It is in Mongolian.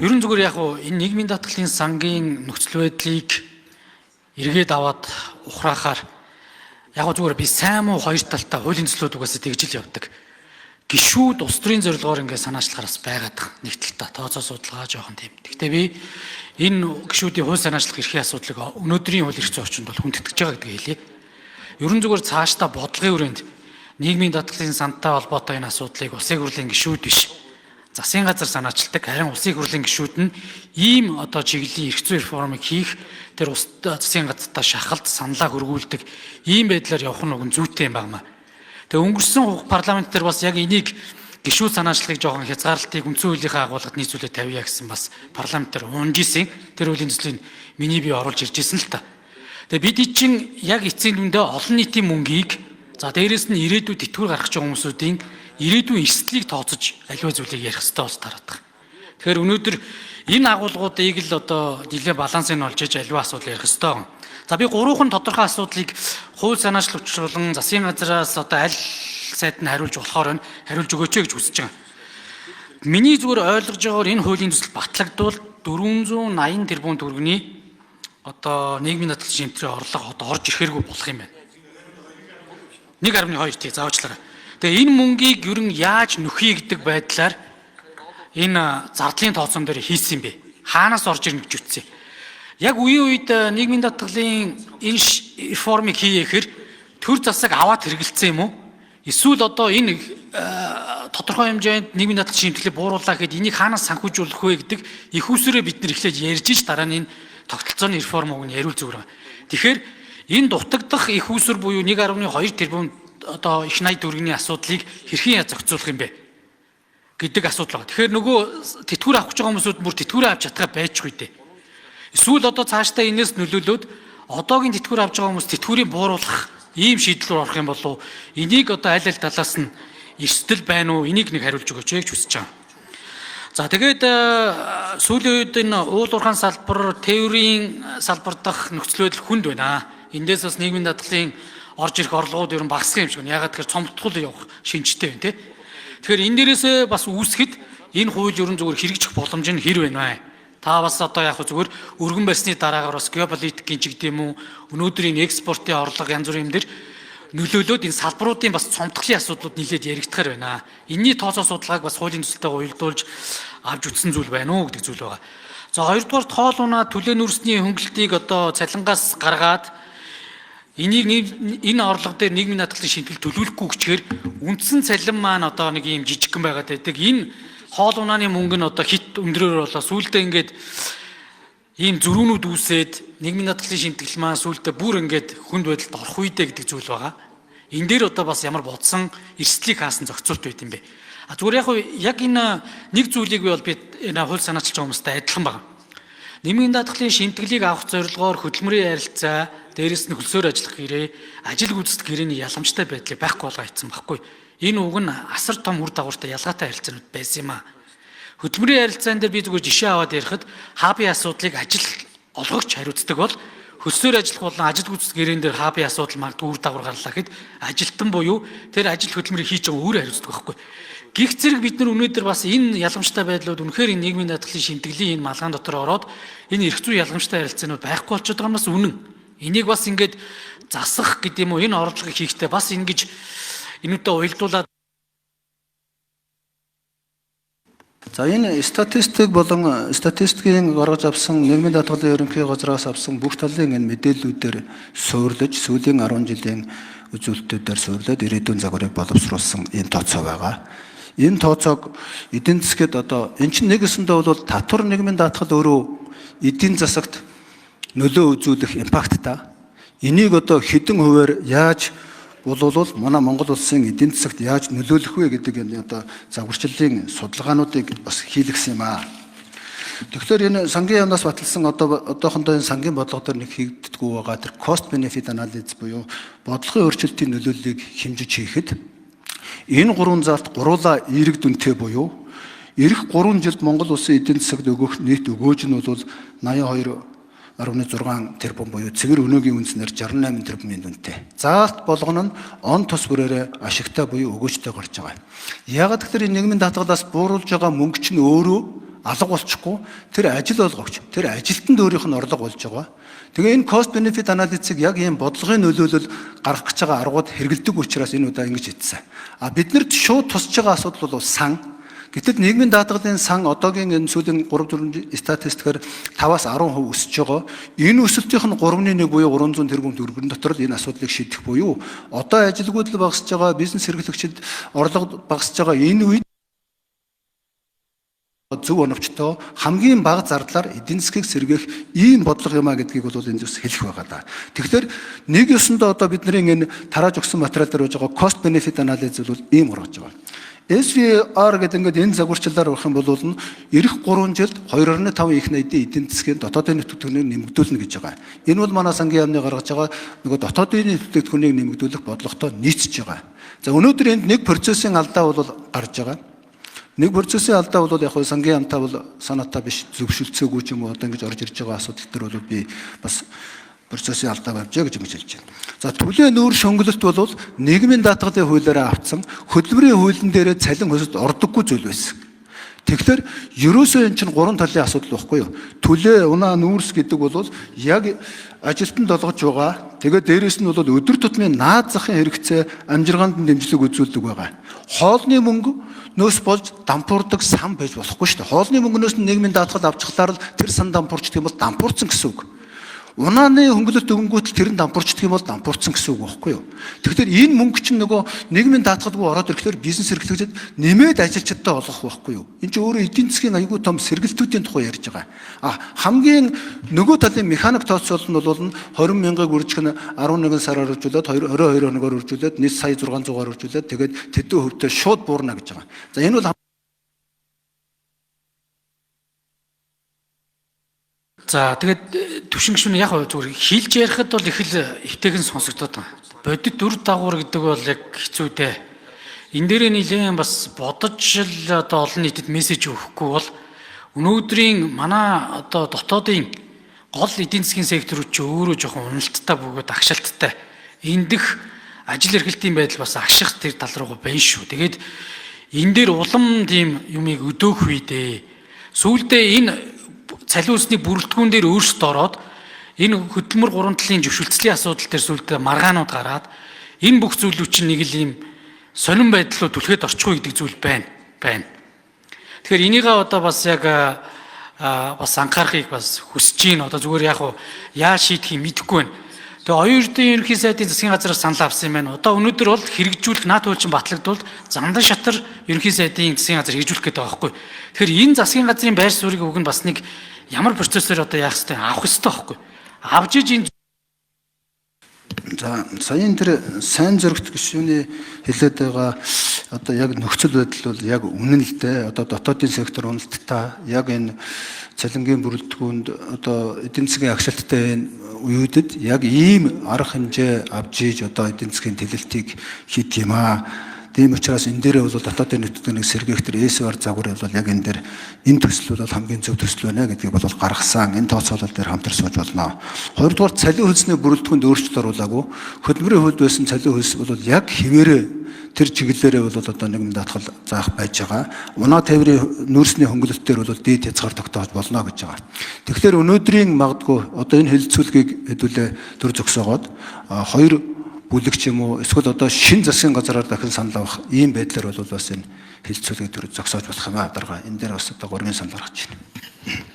Ерөн зүгээр яг энэ нийгмийн даатгалын сангийн нөхцөл байдлыг эргээд аваад ухраахаар яг зүгээр би сайн муу хоёр талтай хуулийн төслүүд угаасаа тэгж л явдаг. Гишүүд улс төрийн зорилгоор ингээд санаачлахараас байгаад нэг талтай тооцоо судалгаа жоохон тийм. Гэхдээ би энэ гишүүдийн хууль санаачлах эрхийн асуудлыг өнөөдрийн хууль эрх зүйн орчинд бол хүндэтгэж байгаа гэдгийг хэлье. Ерөн зүгээр цаашдаа бодлогын хүрээнд нийгмийн даатгалын сантай холбоотой энэ асуудлыг улсын хурлын гишүүд биш засгийн газар санаачилдаг. Харин улсын хурлын гишүүд нь ийм чиглэлийн эрх зүйн реформыг хийх тэр засгийн газартаа шахалт саналаа хөргүүлдэг ийм байдлаар явах нь уг зүйтэй юм байна. Тэгээ өнгөрсөн парламент дээр бас яг энийг гишүүд санаачлагыг жоохон хязгаарлалтыг үндсэн хуулийнхаа агуулгад нийцүүлээд тавья гэсэн бас парламент дээр унж исэн. Тэр хуулийн төслийн миний бие оруулж ирж исэн л та. Тэгээ бид чинь яг эцсийн дүндээ олон нийтийн мөнгийг дээрэс нь ирээдүйд тэтгэвэр гаргах гэж байгаа хүмүүсийн ирээдүйн эрсдлийг тооцож аливаа зүйлийг ярих хэрэгтэй болж тараад байгаа. Тэгэхээр өнөөдөр энэ агуулгуудыг л нэлээд балансыг олж иж аливаа асуудал ярих хэрэгтэй. За би гурван тодорхой асуудлыг хууль санаачлагчлан засгийн газраас аль сайд нь хариулж болохоор хариулж өгөөч гэж хүсэж байгаа. Миний зүгээр ойлгож байгаагаар энэ хуулийн төсөл батлагдвал 480 тэрбум төгрөгийн нийгмийн даатгалын шимтгэрийн орлого орж ирэхэргүй болох юм байна. 1.2 тий заавчлаарай. Тэгээ энэ мөнгийг ерөн яаж нөхөе гэдэг байдлаар энэ зардлын тооцоон дээр хийсэн юм бэ? Хаанаас орж ирнэ гэж үтсэн. Яг үеийн үед нийгмийн даатгалын энэ реформыг хийхээр төр засаг аваад хэрэгэлцсэн юм уу? Эсвэл энэ тодорхой хэмжээнд нийгмийн даатгалын шимтгэлийг бууруулах гэхэд энийг хаанаас санхүүжүүлэх вэ гэдэг их усрээ бид нар эхлээд ярьж иж дараа нь энэ тогтолцооны реформ үг нь яриул зүгээр байна. Тэгэхээр энэ дутагдах их уср буюу 1.2 тэрбум их 80 төгрөгийн асуудлыг хэрхэн зохицуулах юм бэ гэдэг асуудал байна. Тэгэхээр нөгөө тэтгэвэр авах гэж байгаа хүмүүсүүд бүр тэтгэвэр авч чадхаа байчих үедээ. Эсвэл цаашдаа энэс нөлөөлөөд одоогийн тэтгэвэр авч байгаа хүмүүс тэтгэврийг бууруулах ийм шийдэл рүү орох юм болов уу? Энийг аль талаас нь эрсдэл байна уу? Энийг нэг хариулж өгөөч гэж хүсэж байгаа. За тэгээд сүүлийн үед энэ уул уурхайн салбар, тээврийн салбар дахь нөхцөл байдал хүнд байна. Эндээс бас нийгмийн даатгалын орж ирэх орлогууд ер нь багассан юм шиг байна. Ягаад гэхээр цомтгол явах шинжтэй байна тий. Тэгэхээр энэ дээрээсээ бас үүсгэхэд энэ хууль ерөн зүгээр хэрэгжих боломж нь хэр байна вэ? Та бас яг зүгээр өргөн барьсны дараагаар бас геополитикийн ч гэдэг юм уу өнөөдрийн экспортын орлого янз бүрийн юм дээр нөлөөлөөд энэ салбаруудын бас цомтголын асуудлууд нэлээд яригдахаар байна. Энийний тооцоо судалгааг бас хуулийн төсөлтэйгээ уялдуулж авч үзсэн зүйл байна уу гэдэг зүйл байгаа. За хоёрдугаар тоол унаа түлээн үрсний хөнгөлтийг цалингаас гаргаад энэ орлого дээр нийгмийн даатгалын шимтгэл төлөвлөхгүй гэхээр үндсэн цалин маань нэг юм жижигхэн байгаад байдаг. Энэ хоол унааны мөнгө нь хит өндрөөр болоо сүүлдээ ингээд ийм зөрүүнүүд үүсээд нийгмийн даатгалын шимтгэл маань сүүлдээ бүр ингээд хүнд байдалд орох үедээ гэдэг зүйл байгаа. Энэ дээр бас ямар бодсон эрсдлийг хаасан зохицуулт байт юм бэ? Зүгээр яг энэ нэг зүйлийг би энэ хууль санаачилж байгаа хүмүүстэй адилхан байна. Нийгмийн даатгалын шимтгэлийг авах зорилгоор хөдөлмөрийн ярилцаа, дээрэс нь хөлсөөр ажиллах гэрээ, ажил гүйцэтгэх гэрээний яламжтай байдлыг байхгүй болгоо хийсэн байхгүй. Энэ үг нь асар том үр дагавартай ялгаатай харилцаанууд байсан юм аа. Хөдөлмөрийн ярилцаан дээр би зүгээр жишээ аваад ярихад хабын асуудлыг ажил олгогч хариуцдаг бол хөлсөөр ажиллах болон ажил гүйцэтгэх гэрээн дээр хабын асуудал магадгүй үр дагавар гарлаа гэхэд ажилтан буюу тэр ажил хөдөлмөрийг хийж байгаа өөрөө хариуцдаг байхгүй. Гих зэрэг бид нар өнөөдөр бас энэ яламжтай байдлууд үнэхээр энэ нийгмийн даатгалын шимтгэлийн энэ малгаан дотор ороод энэ эрх зүйн яламжтай харилцаанууд байхгүй болчиход байгаа нь бас үнэн. Энийг бас ингээд засах гэдэг юм уу энэ орлогыг хийхдээ бас ингэж энүүтэй уялдуулаад за энэ статистик болон статистикийн гаргаж авсан нийгмийн даатгалын ерөнхий газраас авсан бүх талын энэ мэдээллүүдээр суурлаж сүүлийн 10 жилийн үзүүлэлтүүдээр суурлаад ирээдүйн загварыг боловсруулсан энэ тооцоо байгаа. Энэ тооцоог эдийн засгад эн чинь нэгэсэндээ бол татвар нийгмийн даатгал өөрөө эдийн засагт нөлөө үзүүлэх импакттай. Энийг хэдэн хувиар яаж боловлол манай Монгол улсын эдийн засагт яаж нөлөөлөх вэ гэдэг энэ загварчлалын судалгаануудыг бас хийлгсэн юм аа. Тэгэхээр энэ сангийн яамнаас баталсан одоохондоо энэ сангийн бодлого дээр нэг хийгддэггүй байгаа тэр cost benefit analysis буюу бодлогын өөрчлөлтийн нөлөөллийг хэмжиж хийхэд энэ гурван залт гуруула эерэг дүнтэй буюу эх 3 жилд Монгол улсын эдийн засагт өгөх нийт өгөөж нь бол 82.6 тэрбум буюу цэгэр өнөөгийн үнснээр 68 тэрбумын дүнтэй. Заалт болгоно нь он тус бүрээрээ ашигтай буюу өгөөжтэй гарч байгаа. Яагаад гэхээр нийгмийн даатгалаас бууруулж байгаа мөнгө чинь өөрөө алга болчихгүй тэр ажил олгогч тэр ажилтнанд өөрийнх нь орлого болж байгаа. Тэгээ энэ cost benefit analysis-ыг яг ийм бодлогын нөлөөлөл гаргах гэж байгаа аргууд хэрэгэлдэг учраас энэ удаа ингэж хийсэн. Биднэрт шууд тусч байгаа асуудал бол сан. Гэтэл нийгмийн даатгалын сан одоогийн энэ сүүлийн 3-4 статистикээр 5-аас 10% өсөж байгаа. Энэ өсөлтийнх нь 3.1 буюу 300 тэрбум төгрөгийн дотор л энэ асуудлыг шийдэх буюу одоо ажилгүйдэл багасж байгаа, бизнес эрхлэгчид орлого багасж байгаа энэ үед зөв оновчтой хамгийн бага зардлаар эдийн засгийг сэргээх ийм бодлого юм а гэдгийг бол энэ зүс хэлэх байгаа да. Тэгэхээр нэг ёсондоо одоо бидний энэ тарааж өгсөн материал дээр байж байгаа cost benefit analysis бол ийм гаргаж байгаа. SVR гэдэг ингээд энэ загварчлалаар авах юм бол эх 3 жилд 2.5 их найдын эдийн засгийн дотоодын нэмэгдүүлэхийг нэмэгдүүлнэ гэж байгаа. Энэ бол манай сангийн яамны гаргаж байгаа нөгөө дотоодын нэмэгдүүлэхийг нэмэгдүүлэх бодлоготой нийцж байгаа. За өнөөдөр энд нэг процессын алдаа бол гарч байгаа. Нэг процессын алдаа бол яг сангийн яамтай бол санаатай биш зөвшөлдсөөгүй ч юм уу одоо ингэж орж ирж байгаа асуудал төр бол би бас процессын алдаа авчаа гэж хэлж байна. За төлөө нүүр шөнгөлөлт бол нийгмийн даатгалын хуулиараа авсан хөдөлмөрийн хуулийн дээр цалин хөсөлт ордоггүй зүйл байсан. Тэгэхээр ерөөсөө эн чинь гурван талын асуудал байхгүй юу? Төлөө унаа нүүрс гэдэг бол яг ажилтнанд олгож байгаа. Тэгээд дээрэс нь бол өдөр тутмын наад захын хэрэгцээ амжиргаанд нь дэмжлэг үзүүлдэг байгаа. Хоолны мөнгө нөөс болж дампуурдаг сан байж болохгүй шүү дээ. Хоолны мөнгнөөс нь нийгмийн даатгал авчихлаар л тэр сан дампуурчдаг юм бол дампуурсан гэсэн үг. Унааны хөнгөлөлт өнгөт тэр нь дампуурчдаг юм бол дампуурсан гэсэн үг байхгүй юу? Тэгэхээр энэ мөнгө чинь нөгөө нийгмийн даатгалгүй ороод ирэхээр бизнес эрхлэгчид нэмээд ажилчдад олгох байхгүй юу? Энэ чинь өөрөө эдийн засгийн аюулгүй том сэргэлтүүдийн тухай ярьж байгаа. Хамгийн нөгөө талын механик тооцоол нь бол 20 мянгаыг үржих нь 11 сараар үржүүлээд 22 хоногоор үржүүлээд 1 сая 600-аар үржүүлээд тэгээд тэдэн хөвтөө шууд буурна гэж байгаа. За энэ бол За тэгээд төвшингшүн яг зүгээр хийлж ярихад бол их л хитэйгэн сонсогдоод байна. Бодит дүр дагавар гэдэг бол яг хэцүү дээ. Энэ дээр нэлээд бас бодож л одоо олон нийтэд мессеж өгөхгүй бол өнөөдрийн манай одоо дотоодын гол эдийн засгийн секторууд ч өөрөө жоохон уналттай бөгөөд агшаалттай. Эндэх ажил эрхлэлтийн байдал бас ашиг тэр тал руу байна шүү. Тэгээд энэ дээр улам тийм юмыг өдөөх үедээ сүүлдээ энэ цалин усны бүрэлдэхүүн дээр өөрчлөлт ороод энэ хөдөлмөр гурван талын зөвшөлтслийн асуудал дээр сүүлдээ маргаанууд гараад энэ бүх зүйлүүд чинь нэг л юм сонирн байдлаар түлхээд орчихгүй гэдэг зүйл байна. Тэгэхээр энийгээ одоо бас яг бас анхаарахыг бас хүсэж байна. Одоо зүгээр яг яа шийдэхийг мэдэхгүй байна. Тэгээ оюутны ерөнхий сайдын засгийн газраас санал авсан юм байна. Одоо өнөөдөр бол хэрэгжүүлэх наад хуульчин батлагдвал Зандан шатар ерөнхий сайдын засгийн газар хэрэгжүүлэх гэдэг байгаа байхгүй. Тэгэхээр энэ засгийн газрын байр суурийг өг нь бас нэг ямар процессор одоо яах ёстой авах ёстой байхгүй. Авж иж энэ за саяын тэр сайн зөрөгт гишүүний хэлээд байгаа одоо яг нөхцөл байдал бол яг үнэн л дээ. Одоо дотоодын сектор уналттай яг энэ цалингийн бүрэлдэхүүнд одоо эдийн засгийн агшаалттай үеүүдэд яг ийм арга хэмжээ авч иж одоо эдийн засгийн тэлэлтийг хийх юм аа. Тийм учраас энэ дээрээ бол дотоодын нөхцөлийг сэргээх тэр SVR загвар бол яг энэ дээр энэ төсөл бол хамгийн зөв төсөл байна гэдгийг бол гаргасан. Энэ тооцоолол дээр хамтар сууж болно. Хоёрдугаар цалин хөлсний бүрэлдэхүүнд өөрчлөлт оруулаагүй. Хөдөлмөрийн хөлд байсан цалин хөлс бол яг хിവэрэ тэр чиглэлээрээ бол одоо нэгэн даатгал заах байж байгаа. Унаа тээврийн нүүрсний хөнгөлөлтөөр бол дээд хязгаар тогтоож болно гэж байгаа. Тэгэхээр өнөөдрийн магадгүй одоо энэ хэлэлцүүлгийг хэдүүлээ төр зөксөөгоод хоёр бүлэг ч юм уу эсвэл одоо шин засгийн газараар дахин санал авах ийм байдлаар бол бас энэ хэлэлцүүлгийг төр зөксөж болох юм аа дарга. Энэ дээр бас одоо гурван санал гаргаж байна.